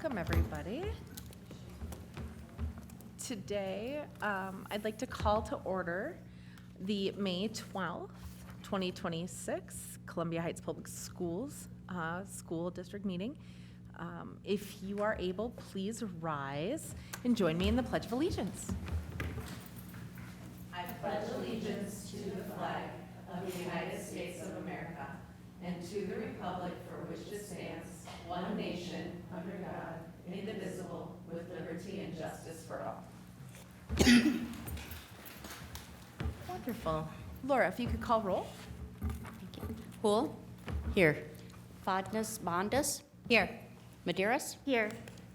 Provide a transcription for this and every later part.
Welcome, everybody. Today, I'd like to call to order the May 12th, 2026 Columbia Heights Public Schools School District meeting. If you are able, please rise and join me in the Pledge of Allegiance. I pledge allegiance to the flag of the United States of America and to the republic for which it stands, one nation, under God, indivisible, with liberty and justice for all. Wonderful. Laura, if you could call roll. Hool? Here. Fodnas Mondas? Here. Maderas? Here.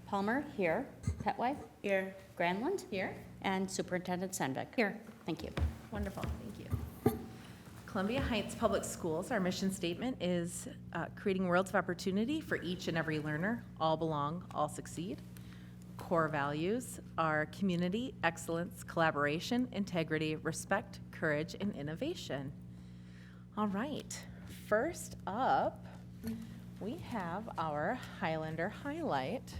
Palmer? Here. Petway? Here. Granlund? Here. And Superintendent Sandvik? Here. Thank you. Wonderful, thank you. Columbia Heights Public Schools, our mission statement is creating worlds of opportunity for each and every learner. All belong, all succeed. Core values are community, excellence, collaboration, integrity, respect, courage, and innovation. All right, first up, we have our Highlander highlight.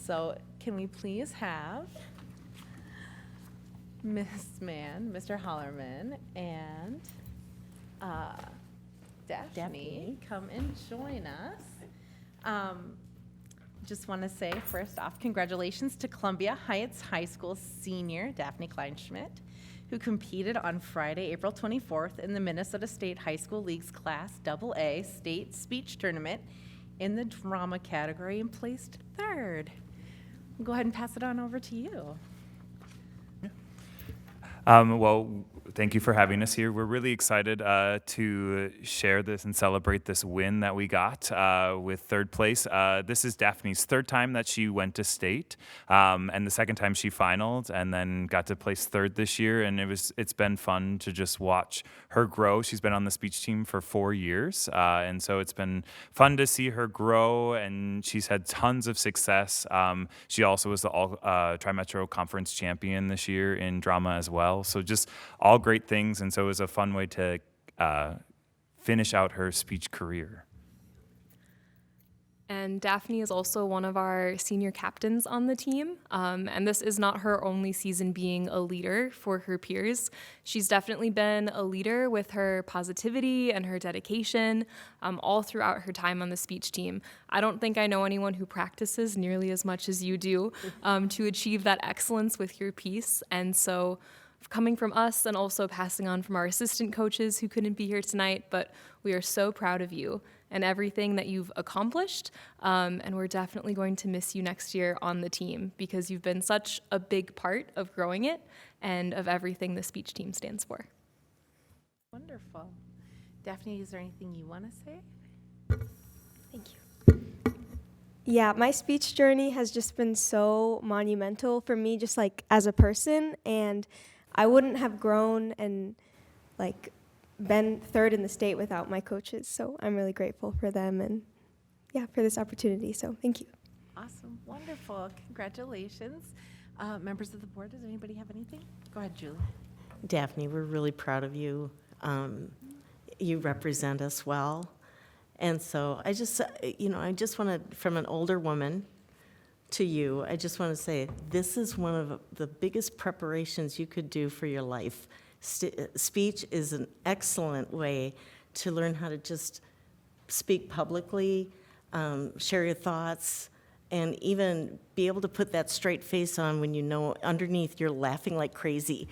So can we please have Ms. Mann, Mr. Hollerman, and Daphne come and join us. Just want to say, first off, congratulations to Columbia Heights High School senior Daphne Kleinschmidt, who competed on Friday, April 24th in the Minnesota State High School League's Class AA State Speech Tournament in the drama category and placed third. Go ahead and pass it on over to you. Well, thank you for having us here. We're really excited to share this and celebrate this win that we got with third place. This is Daphne's third time that she went to state, and the second time she finaled, and then got to place third this year. And it's been fun to just watch her grow. She's been on the speech team for 4 years, and so it's been fun to see her grow. And she's had tons of success. She also was the Tri-Metro Conference champion this year in drama as well. So just all great things, and so it was a fun way to finish out her speech career. And Daphne is also one of our senior captains on the team, and this is not her only season being a leader for her peers. She's definitely been a leader with her positivity and her dedication all throughout her time on the speech team. I don't think I know anyone who practices nearly as much as you do to achieve that excellence with your piece, and so coming from us and also passing on from our assistant coaches who couldn't be here tonight, but we are so proud of you and everything that you've accomplished, and we're definitely going to miss you next year on the team because you've been such a big part of growing it and of everything the speech team stands for. Wonderful. Daphne, is there anything you want to say? Thank you. Yeah, my speech journey has just been so monumental for me, just like as a person, and I wouldn't have grown and like been third in the state without my coaches. So I'm really grateful for them and yeah, for this opportunity. So thank you. Awesome, wonderful, congratulations. Members of the board, does anybody have anything? Go ahead, Julie. Daphne, we're really proud of you. You represent us well. And so I just want to, from an older woman to you, I just want to say this is one of the biggest preparations you could do for your life. Speech is an excellent way to learn how to just speak publicly, share your thoughts, and even be able to put that straight face on when you know underneath you're laughing like crazy.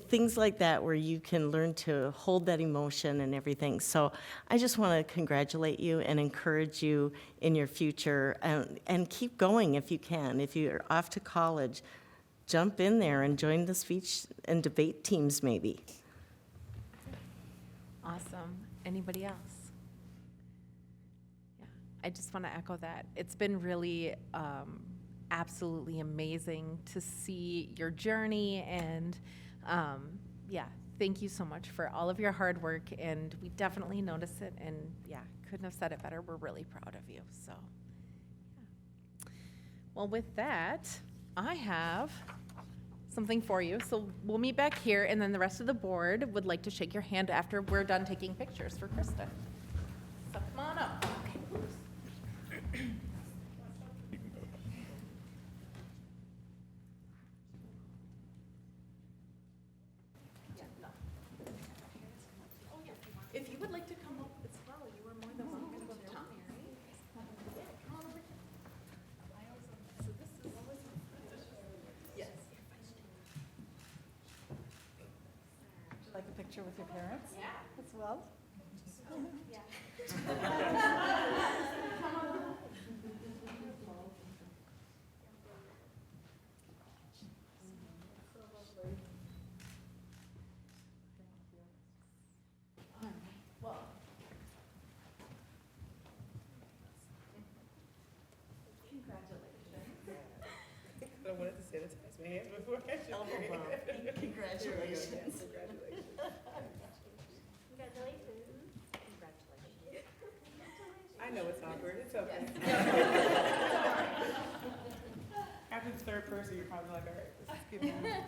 Things like that where you can learn to hold that emotion and everything. So I just want to congratulate you and encourage you in your future, and keep going if you can. If you're off to college, jump in there and join the speech and debate teams maybe. Awesome. Anybody else? Yeah, I just want to echo that. It's been really absolutely amazing to see your journey, and yeah, thank you so much for all of your hard work, and we definitely notice it, and yeah, couldn't have said it better. We're really proud of you. So, yeah. Well, with that, I have something for you. So we'll meet back here, and then the rest of the board would like to shake your hand after we're done taking pictures for Krista. So come on up. You can go. picture with your parents? Yeah. As well? I wanted to sanitize my hands before I should. Elbow bump. Congratulations. I know it's awkward, it's okay. After the third person, you're probably like, all right, this is good.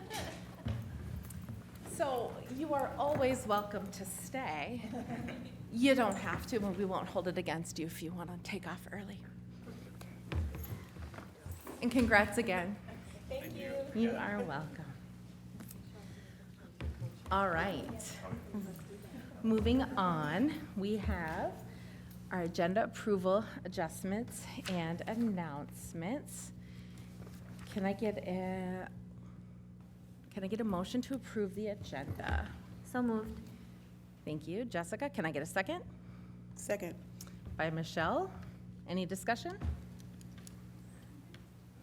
So you are always welcome to stay. You don't have to, and we won't hold it against you if you want to take off early. And congrats again. Thank you. You are welcome. All right. Moving on, we have our agenda approval adjustments and announcements. Can I get a motion to approve the agenda? So moved. Thank you. Jessica, can I get a second? Second. By Michelle. Any discussion?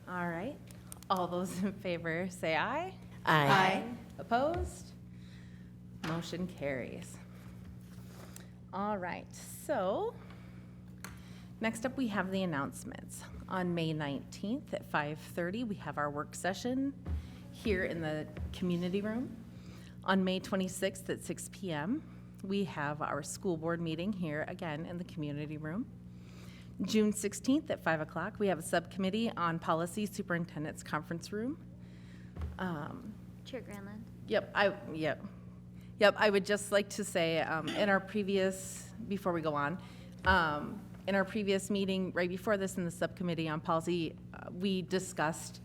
All right. All those in favor say aye. Aye. Opposed? Motion carries. All right, so next up we have the announcements. On May 19th at 5:30, we have our work session here in the community room. On May 26th at 6 p.m., we have our school board meeting here again in the community room. June 16th at 5 o'clock, we have a subcommittee on policy superintendent's conference room. Chair Granlund. Yep, I would just like to say, in our previous, before we go on, in our previous meeting, right before this in the subcommittee on policy, we discussed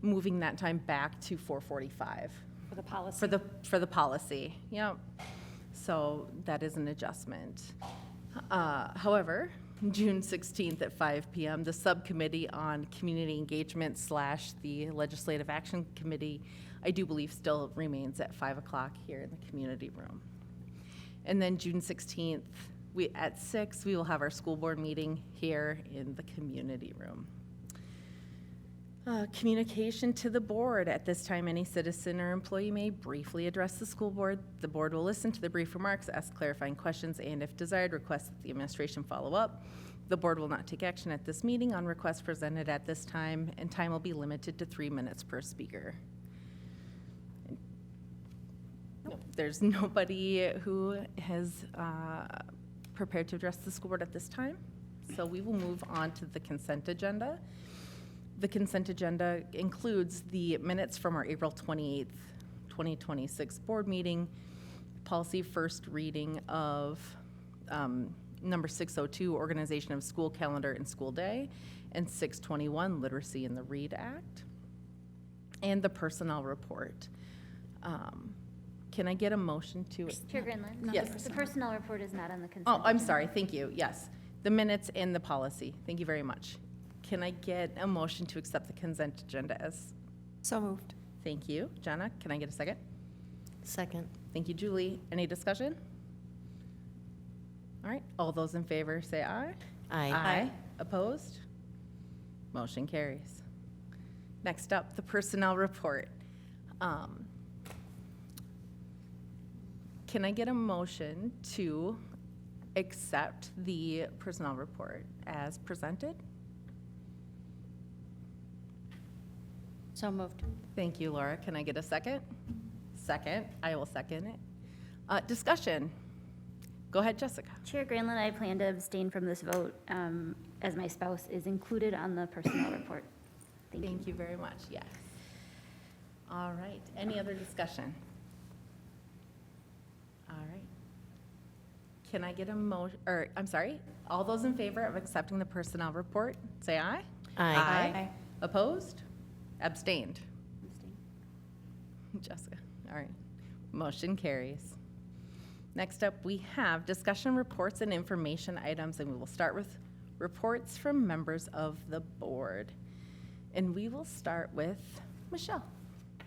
moving that time back to 4:45. For the policy. For the policy, yep. So that is an adjustment. However, June 16th at 5 p.m., the subcommittee on community engagement / the legislative action committee, I do believe still remains at 5 o'clock here in the community room. And then June 16th, at 6, we will have our school board meeting here in the community room. Communication to the board. At this time, any citizen or employee may briefly address the school board. The board will listen to the brief remarks, ask clarifying questions, and if desired, request that the administration follow up. The board will not take action at this meeting on requests presented at this time, and time will be limited to 3 minutes per speaker. There's nobody who has prepared to address the school board at this time, so we will move on to the consent agenda. The consent agenda includes the minutes from our April 28th, 2026 board meeting, policy first reading of number 602, organization of school calendar and school day, and 621, literacy in the READ Act, and the personnel report. Can I get a motion to? Chair Granlund. Yes. The personnel report is not on the consent. Oh, I'm agenda. sorry, thank you, yes. The minutes and the policy, thank you very much. Can I get a motion to accept the consent agenda as? So moved. Thank you. Jenna, can I get a second? Second. Thank you, Julie. Any discussion? All right, all those in favor say aye. Aye. Opposed? Motion carries. Next up, the personnel report. Can I get a motion to accept the personnel report as presented? So moved. Thank you, Laura. Can I get a second? Second. I will second it. Discussion. Go ahead, Jessica. Chair Granlund, I plan to abstain from this vote as my spouse is included on the personnel report. Thank you. Thank you very much. Yes. All right. Any other discussion? All right. Can I get a motion, or, I'm sorry, all those in favor of accepting the personnel report, say aye. Aye. Opposed? Abstained? Abstain. Jessica. All right. Motion carries. Next up, we have discussion reports and information items, and we will start with reports from members of the board. And we will start with Michelle.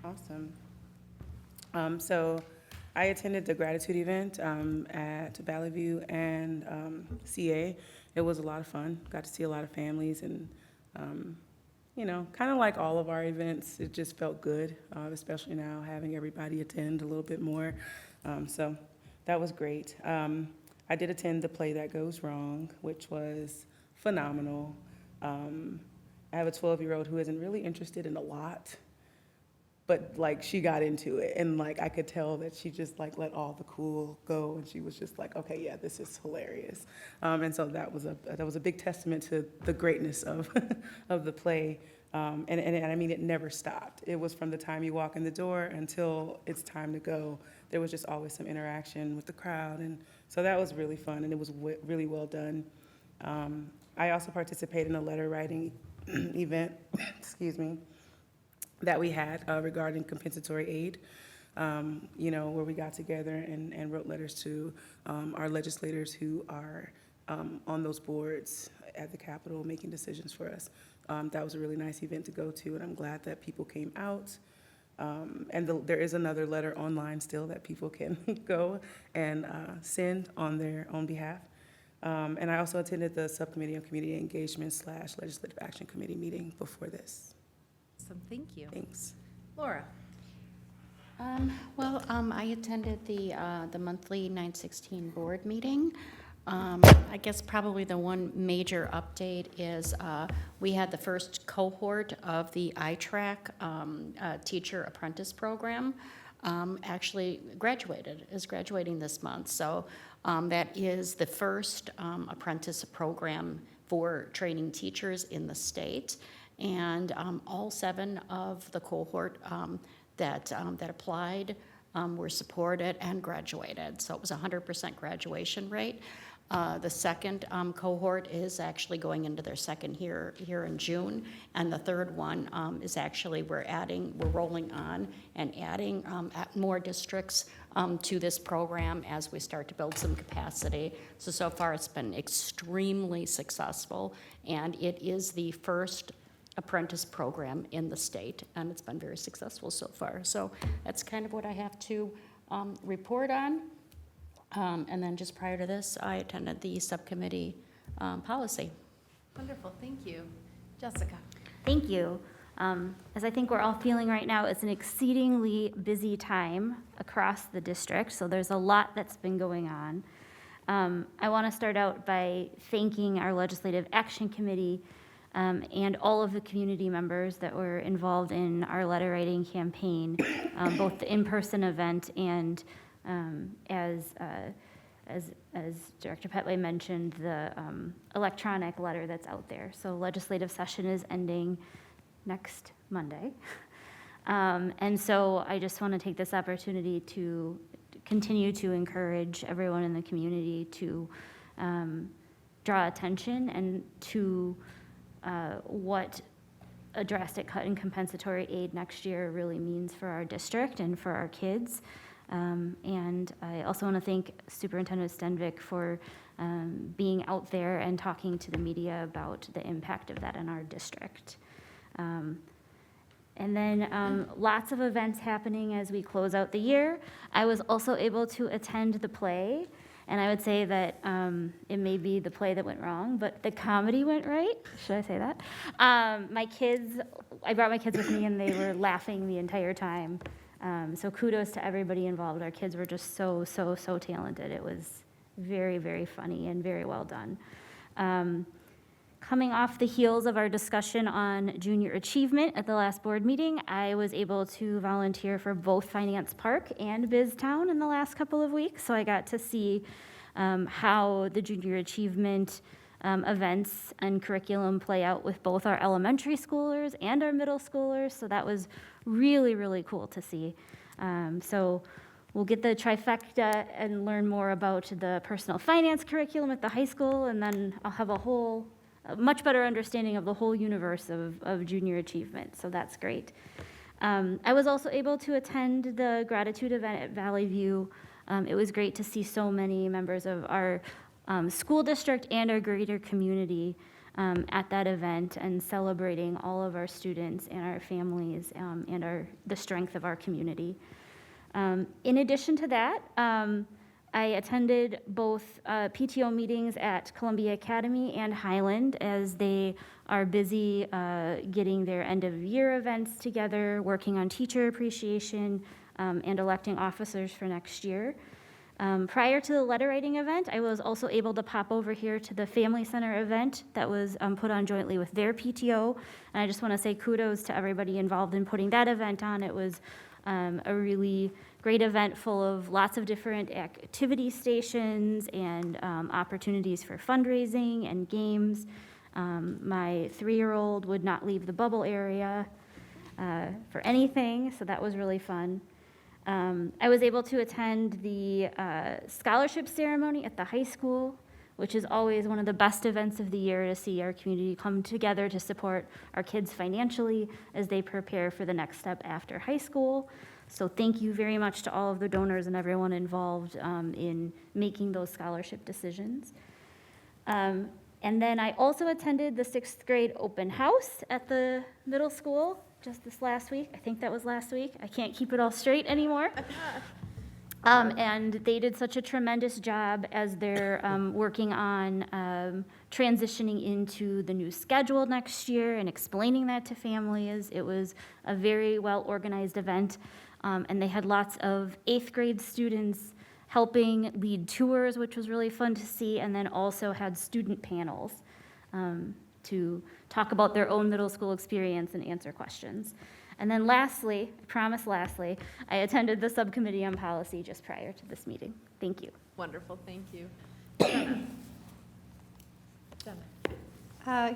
Awesome. So I attended the gratitude event at Valley View and CA. It was a lot of fun. Got to see a lot of families and, you know, kind of like all of our events, it just felt good, especially now having everybody attend a little bit more. So that was great. I did attend the Play That Goes Wrong, which was phenomenal. I have a 12-year-old who isn't really interested in a lot, but like she got into it, and like I could tell that she just like let all the cool go, and she was just like, okay, yeah, this is hilarious. And so that was a big testament to the greatness of of the play. And I mean, it never stopped. It was from the time you walk in the door until it's time to go. There was just always some interaction with the crowd, and so that was really fun, and it was really well done. I also participated in a letter writing event, excuse me, that we had regarding compensatory aid, you know, where we got together and wrote letters to our legislators who are on those boards at the Capitol making decisions for us. That was a really nice event to go to, and I'm glad that people came out. There is another letter online still that people can go and send on their own behalf. And I also attended the Subcommittee on Community Engagement / Legislative Action Committee meeting before this. Awesome, thank you. Thanks. Laura? I attended the monthly 916 board meeting. I guess probably the one major update is we had the first cohort of the iTrack teacher apprentice program actually is graduating this month. So that is the first apprentice program for training teachers in the state. And all 7 of the cohort that applied were supported and graduated. So it was 100% graduation rate. The second cohort is actually going into their second year here in June, and the third one is actually we're rolling on and adding more districts to this program as we start to build some capacity. So far it's been extremely successful, and it is the first apprentice program in the state, and it's been very successful so far. So that's kind of what I have to report on. And then just prior to this, I attended the subcommittee policy. Wonderful, thank you. Jessica? Thank you. As I think we're all feeling right now, it's an exceedingly busy time across the district, so there's a lot that's been going on. I want to start out by thanking our Legislative Action Committee and all of the community members that were involved in our letter writing campaign, both the in-person event and as Director Pettway mentioned, the electronic letter that's out there. So legislative session is ending next Monday. And so I just want to take this opportunity to continue to encourage everyone in the community to draw attention and to what a drastic cut in compensatory aid next year really means for our district and for our kids. And I also want to thank Superintendent Stenvik for being out there and talking to the media about the impact of that in our district. And then lots of events happening as we close out the year. I was also able to attend the play, and I would say that it may be the play that went wrong, but the comedy went right. Should I say that? I brought my kids with me, and they were laughing the entire time. So kudos to everybody involved. Our kids were just so talented. It was very, very funny and very well done. Coming off the heels of our discussion on junior achievement at the last board meeting, I was able to volunteer for both Finance Park and BizTown in the last couple of weeks. So I got to see how the junior achievement events and curriculum play out with both our elementary schoolers and our middle schoolers. So that was really, really cool to see. So we'll get the trifecta and learn more about the personal finance curriculum at the high school, and then I'll have a much better understanding of the whole universe of junior achievement. So that's great. I was also able to attend the gratitude event at Valley View. It was great to see so many members of our school district and our greater community at that event and celebrating all of our students and our families and the strength of our community. In addition to that, I attended both PTO meetings at Columbia Academy and Highland as they are busy getting their end-of-year events together, working on teacher appreciation, and electing officers for next year. Prior to the letter writing event, I was also able to pop over here to the Family Center event that was put on jointly with their PTO. And I just want to say kudos to everybody involved in putting that event on. It was a really great event full of lots of different activity stations and opportunities for fundraising and games. My 3-year-old would not leave the bubble area for anything, so that was really fun. I was able to attend the scholarship ceremony at the high school, which is always one of the best events of the year to see our community come together to support our kids financially as they prepare for the next step after high school. So thank you very much to all of the donors and everyone involved in making those scholarship decisions. And then I also attended the 6th grade open house at the middle school just this last week. I think that was last week. I can't keep it all straight anymore. And they did such a tremendous job as they're working on transitioning into the new schedule next year and explaining that to families. It was a very well-organized event, and they had lots of 8th grade students helping lead tours, which was really fun to see, and then also had student panels to talk about their own middle school experience and answer questions. And then lastly, I promise lastly, I attended the subcommittee on policy just prior to this meeting. Thank you. Wonderful, thank you.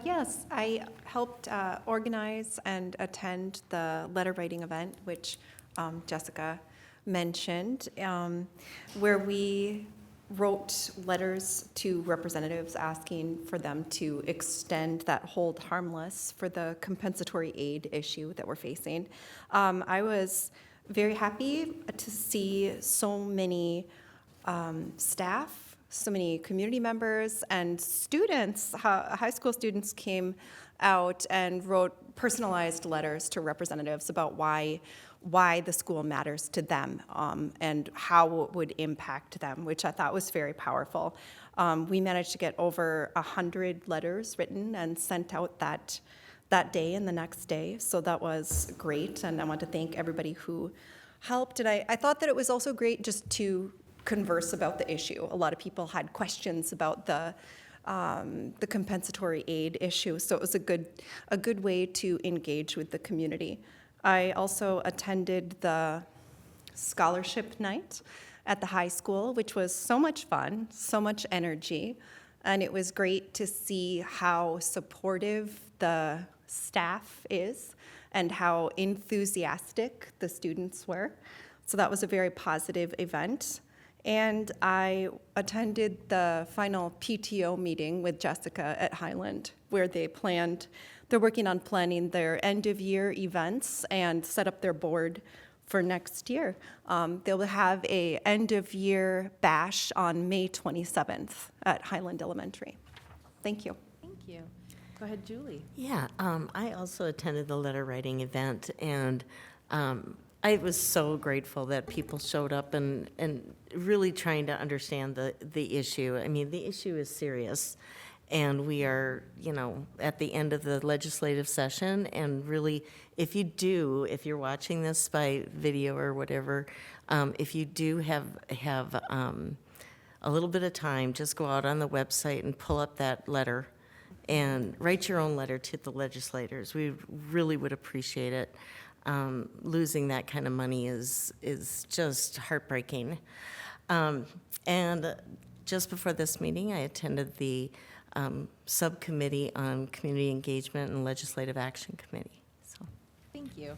Yes, I helped organize and attend the letter writing event, which Jessica mentioned, where we wrote letters to representatives asking for them to extend that hold harmless for the compensatory aid issue that we're facing. I was very happy to see so many staff, so many community members and students, high school students came out and wrote personalized letters to representatives about why the school matters to them and how it would impact them, which I thought was very powerful. We managed to get over 100 letters written and sent out that day and the next day, so that was great, and I want to thank everybody who helped. And I thought that it was also great just to converse about the issue. A lot of people had questions about the compensatory aid issue, so it was a good way to engage with the community. I also attended the scholarship night at the high school, which was so much fun, so much energy, and it was great to see how supportive the staff is and how enthusiastic the students were. So that was a very positive event. And I attended the final PTO meeting with Jessica at Highland, where they're working on planning their end-of-year events and set up their board for next year. They'll have a end-of-year bash on May 27th at Highland Elementary. Thank you. Thank you. Go ahead, Julie. Yeah, I also attended the letter writing event, and I was so grateful that people showed up and really trying to understand the issue. I mean, the issue is serious, and we are, at the end of the legislative session, and really, if you're watching this by video or whatever, if you do have a little bit of time, just go out on the website and pull up that letter and write your own letter to the legislators. We really would appreciate it. Losing that kind of money is just heartbreaking. And just before this meeting, I attended the subcommittee on community engagement and legislative action committee. So, Thank you.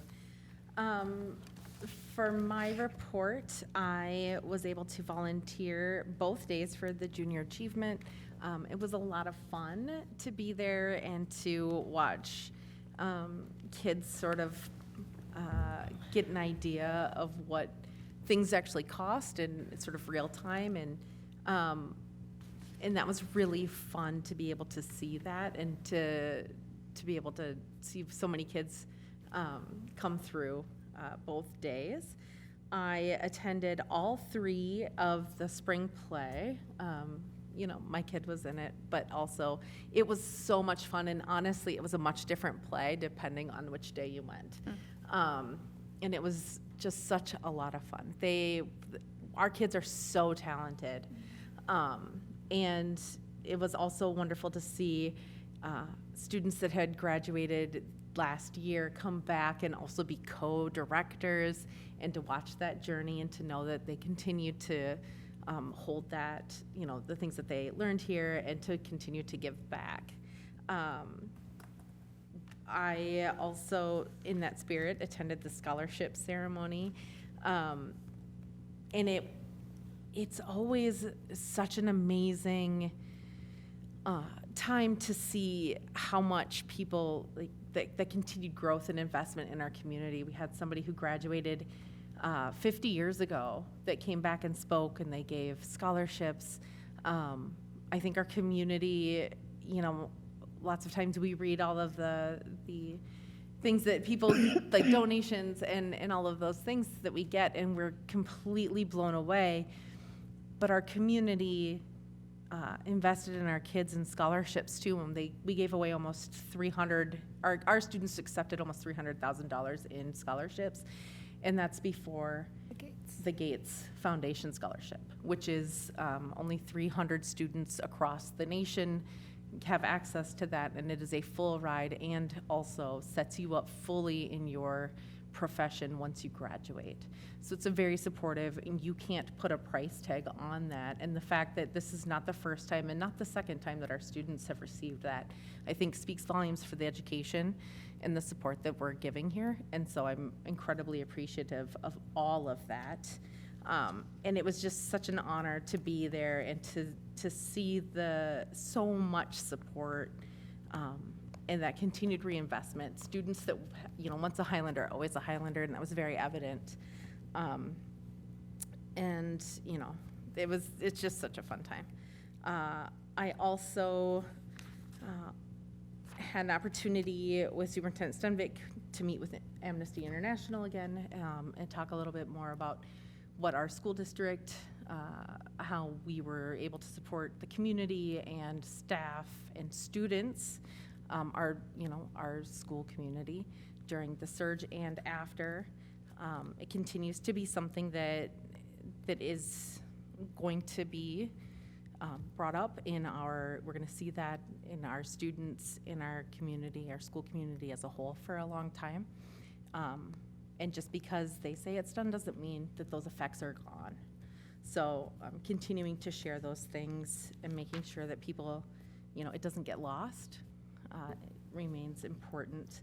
For my report, I was able to volunteer both days for the junior achievement. It was a lot of fun to be there and to watch kids sort of get an idea of what things actually cost in sort of real time, and that was really fun to be able to see that and to be able to see so many kids come through both days. I attended all 3 of the spring play. You know, my kid was in it, but also it was so much fun. And honestly, it was a much different play depending on which day you went. And it was just such a lot of fun. Our kids are so talented. And it was also wonderful to see students that had graduated last year come back and also be co-directors, and to watch that journey and to know that they continue to hold that, you know, the things that they learned here, and to continue to give back. I also, in that spirit, attended the scholarship ceremony. And it's always such an amazing time to see how much people, like, the continued growth and investment in our community. We had somebody who graduated 50 years ago that came back and spoke, and they gave scholarships. I think our community, you know, lots of times we read all of the things that people, like donations and all of those things that we get, and we're completely blown away. But our community invested in our kids in scholarships too. And we gave away almost our students accepted almost $300,000 in scholarships. And that's before the Gates Foundation Scholarship, which is only 300 students across the nation have access to that, and it is a full ride and also sets you up fully in your profession once you graduate. So it's a very supportive, and you can't put a price tag on that. And the fact that this is not the first time and not the second time that our students have received that, I think speaks volumes for the education and the support that we're giving here. And so I'm incredibly appreciative of all of that. And it was just such an honor to be there and to see so much support and that continued reinvestment. Students that, you know, once a Highlander, always a Highlander, and that was very evident. And, you know, it's just such a fun time. I also had an opportunity with Superintendent Stenvik to meet with Amnesty International again and talk a little bit more about what our school district, how we were able to support the community and staff and students, our school community during the surge and after. It continues to be something that is going to be brought up we're going to see that in our students, in our community, our school community as a whole for a long time. And just because they say it's done doesn't mean that those effects are gone. So continuing to share those things and making sure that people, you know, it doesn't get lost remains important.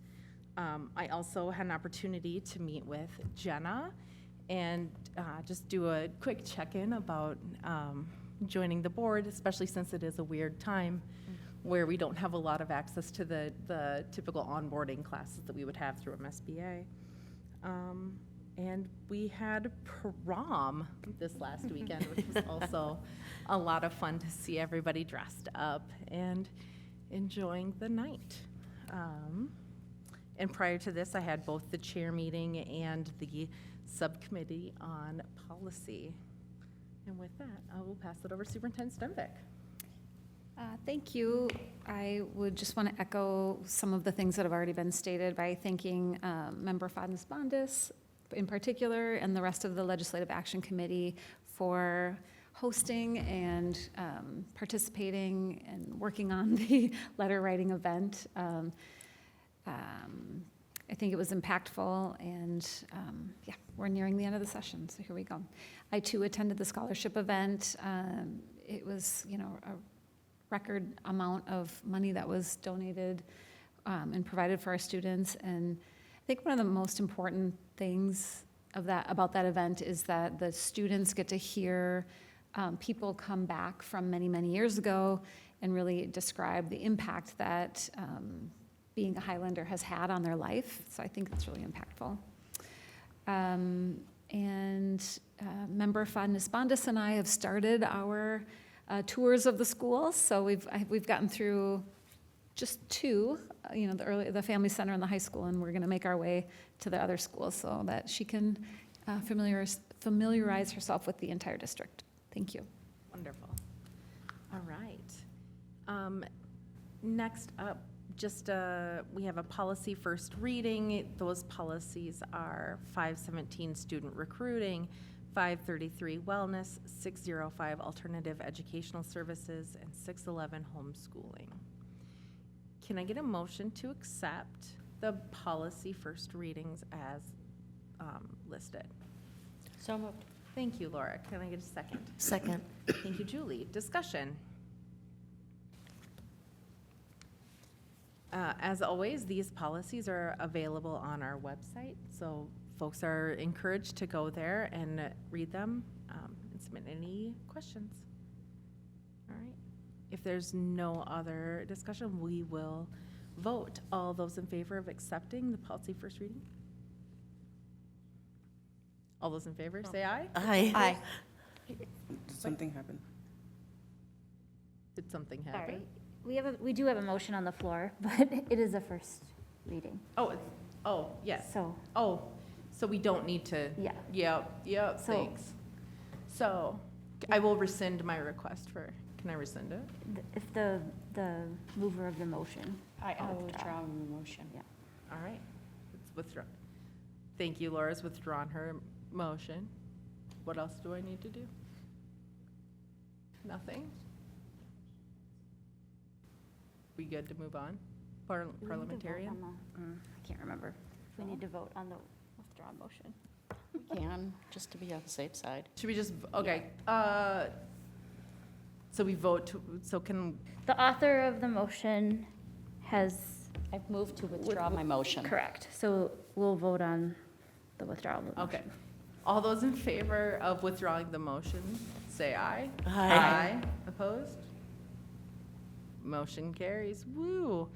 I also had an opportunity to meet with Jenna and just do a quick check-in about joining the board, especially since it is a weird time where we don't have a lot of access to the typical onboarding classes that we would have through MSBA. And we had prom this last weekend, which was also a lot of fun to see everybody dressed up and enjoying the night. And prior to this, I had both the chair meeting and the subcommittee on policy. And with that, I will pass it over to Superintendent Stenvik. Thank you. I would just want to echo some of the things that have already been stated by thanking Member Faddis-Bondis in particular and the rest of the Legislative Action Committee for hosting and participating and working on the letter writing event. I think it was impactful, and yeah, we're nearing the end of the session, so here we go. I too attended the scholarship event. It was, you know, a record amount of money that was donated and provided for our students. And I think one of the most important things about that event is that the students get to hear people come back from many, many years ago and really describe the impact that being a Highlander has had on their life. So I think it's really impactful. Member Faddis-Bondis and I have started our tours of the schools. So we've gotten through just two, the Family Center and the high school, and we're going to make our way to the other schools so that she can familiarize herself with the entire district. Thank you. Wonderful. All right. Next up, we have a policy first reading. Those policies are 517 student recruiting, 533 wellness, 605 alternative educational services, and 611 homeschooling. Can I get a motion to accept the policy first readings as listed? So moved. Thank you, Laura. Can I get a second? Second. Thank you, Julie. Discussion. As always, these policies are available on our website, so folks are encouraged to go there and read them and submit any questions. All right. If there's no other discussion, we will vote. All those in favor of accepting the policy first reading? All those in favor, say aye. Aye. Something happened. Did something Sorry. happen? We do have a motion on the floor, but it is a first reading. Oh, yes. So, So we don't need to? Yeah. Yep, So- thanks. So I will rescind my request can I rescind it? if the mover of the motion. I'll withdraw the motion. Yeah. All right, it's withdrawn. Thank you, Laura's withdrawn her motion. What else do I need to do? Nothing? We good to move on? Do we need to vote Parliamentarian? on I can't remember. If we need to vote on the withdrawn motion. We can, just to be on the safe side. Should we just, okay, so we vote so can, The author of the motion has, I've moved to withdraw my motion. correct, so we'll vote on the withdrawal of the motion. okay. All those in favor of withdrawing the motion, say aye. Aye. Opposed? Motion carries. Woo.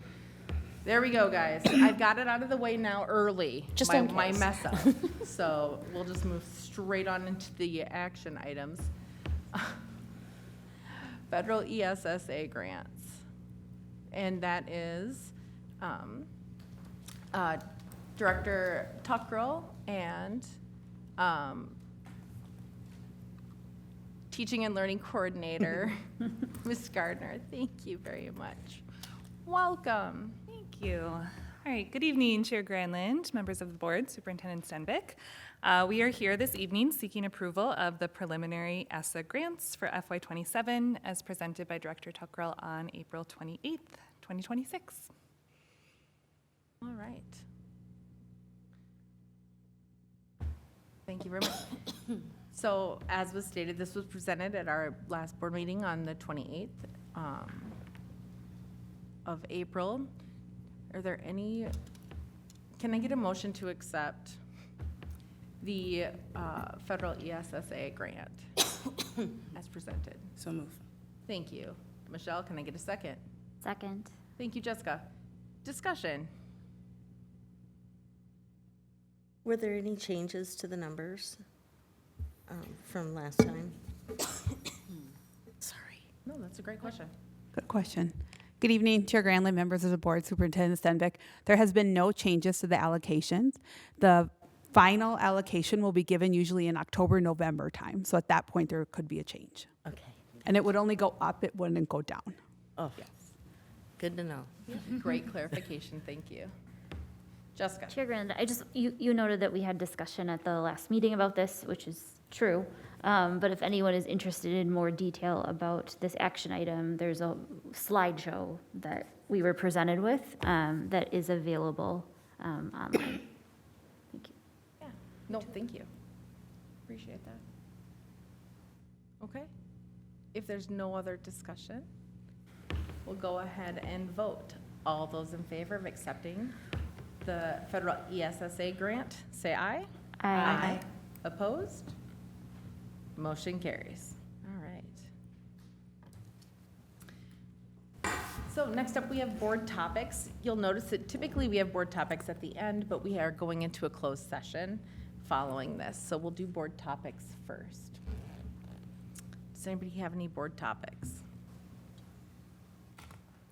There we go, guys. I've got it out of the way now early. Just my, in my case. mess up. So we'll just move straight on into the action items. Federal ESSA grants. And that is Director Tuckrell and Teaching and Learning Coordinator, Ms. Gardner. Thank you very much. Welcome. Thank you. All right, good evening, Chair Granlund, members of the board, Superintendent Stenbeck. We are here this evening seeking approval of the preliminary ESSA grants for FY27 as presented by Director Tuckrell on April 28th, 2026. All right. Thank you very much. So as was stated, this was presented at our last board meeting on the 28th of April. Are there can I get a motion to accept the federal ESSA grant as presented? So move. Thank you. Michelle, can I get a second? Second. Thank you, Jessica. Discussion. Were there any changes to the numbers from last time? Sorry. No, that's a great question. Good question. Good evening, Chair Granlund, members of the board, Superintendent Stenbeck. There has been no changes to the allocations. The final allocation will be given usually in October, November time. So at that point, there could be a change. Okay. And it would only go up, it wouldn't go down. Oh, good to know. Great clarification, thank you. Jessica? Chair Grand, you noted that we had discussion at the last meeting about this, which is true. But if anyone is interested in more detail about this action item, there's a slideshow that we were presented with that is available online. Thank you. Yeah, no, thank you. Appreciate that. Okay, if there's no other discussion, we'll go ahead and vote. All those in favor of accepting the federal ESSA grant, say aye. Aye. Opposed? Motion carries. All right. So next up, we have board topics. You'll notice that typically we have board topics at the end, but we are going into a closed session following this. So we'll do board topics first. Does anybody have any board topics?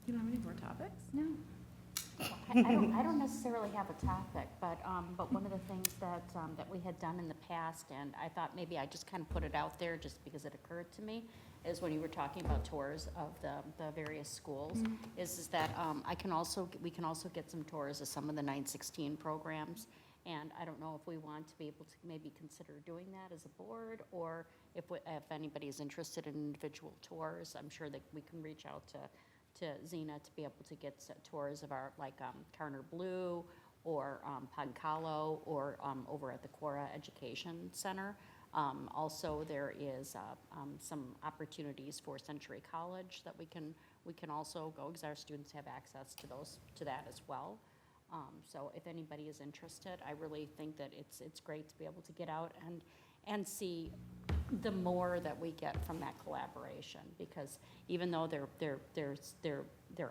You don't have any board topics? No. I don't necessarily have a topic, but one of the things that we had done in the past, and I thought maybe I just kind of put it out there just because it occurred to me, is when you were talking about tours of the various schools, is that we can also get some tours of some of the 916 programs. And I don't know if we want to be able to maybe consider doing that as a board, or if anybody is interested in individual tours, I'm sure that we can reach out to Zena to be able to get tours of our, like Karner Blue, or Pancalo, or over at the Quora Education Center. Also, there is some opportunities for Century College that we can also go, because our students have access to that as well. So if anybody is interested, I really think that it's great to be able to get out and see the more that we get from that collaboration, because even though they're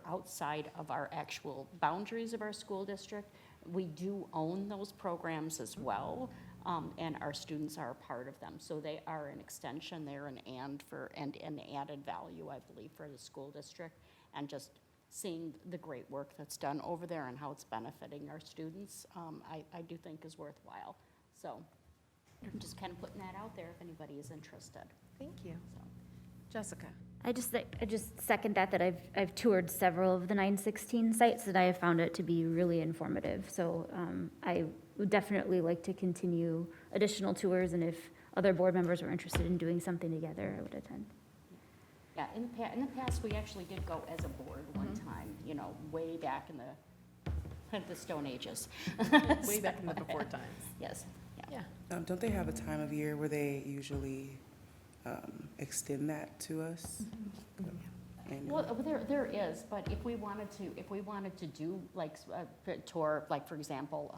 outside of our actual boundaries of our school district, we do own those programs as well, and our students are a part of them. So they are an extension, they're an added value, I believe, for the school district, and just seeing the great work that's done over there and how it's benefiting our students, I do think is worthwhile. So I'm just kind of putting that out there if anybody is interested. Thank you. So. Jessica? I just second that I've toured several of the 916 sites, and I have found it to be really informative. So I would definitely like to continue additional tours, and if other board members are interested in doing something together, I would attend. Yeah, in the past, we actually did go as a board one time, way back in the Stone Ages. Way back in the before times. Yes. Yeah. Don't they have a time of year where they usually extend that to us? Annually? Well, there is, but if we wanted to do like a tour, like for example,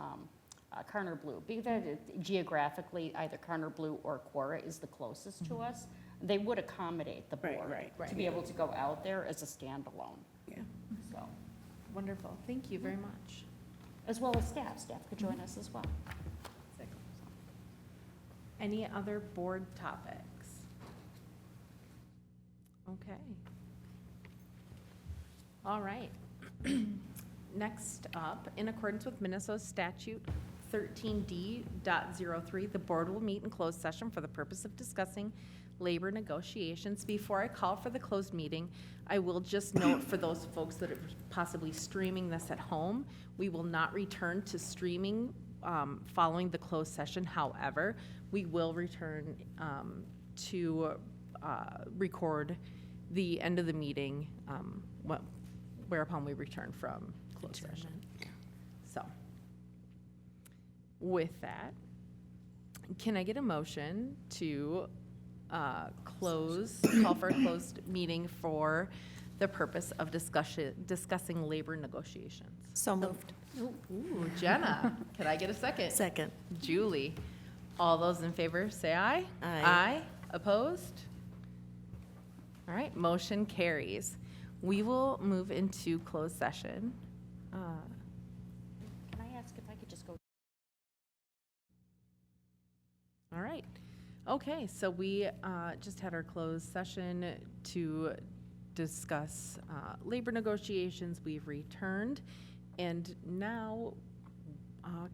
Karner Blue, because geographically either Karner Blue or Quora is the closest to us, they would accommodate the board Right. to be able to go out there as a standalone. Yeah. So, Wonderful. Thank you very much. as well as staff could join us as well. Any other board topics? Okay. All right. Next up, in accordance with Minnesota Statute 13D.03, the board will meet in closed session for the purpose of discussing labor negotiations. Before I call for the closed meeting, I will just note for those folks that are possibly streaming this at home, we will not return to streaming following the closed session. However, we will return to record the end of the meeting whereupon we return from closed session. So, with that, can I get a motion to call for a closed meeting for the purpose of discussing labor negotiations? So moved. Ooh, Jenna, can I get a second? Second. Julie, all those in favor, say aye. Aye. Aye, opposed? All right, motion carries. We will move into closed session. Can I ask if I could just go? All right. Okay, so we just had our closed session to discuss labor negotiations. We've returned. And now,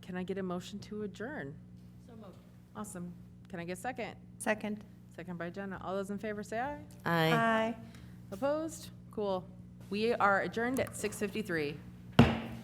can I get a motion to adjourn? So moved. Awesome. Can I get a second? Second. Second by Jenna. All those in favor say aye. Aye. Aye. Opposed? Cool. We are adjourned at 6:53.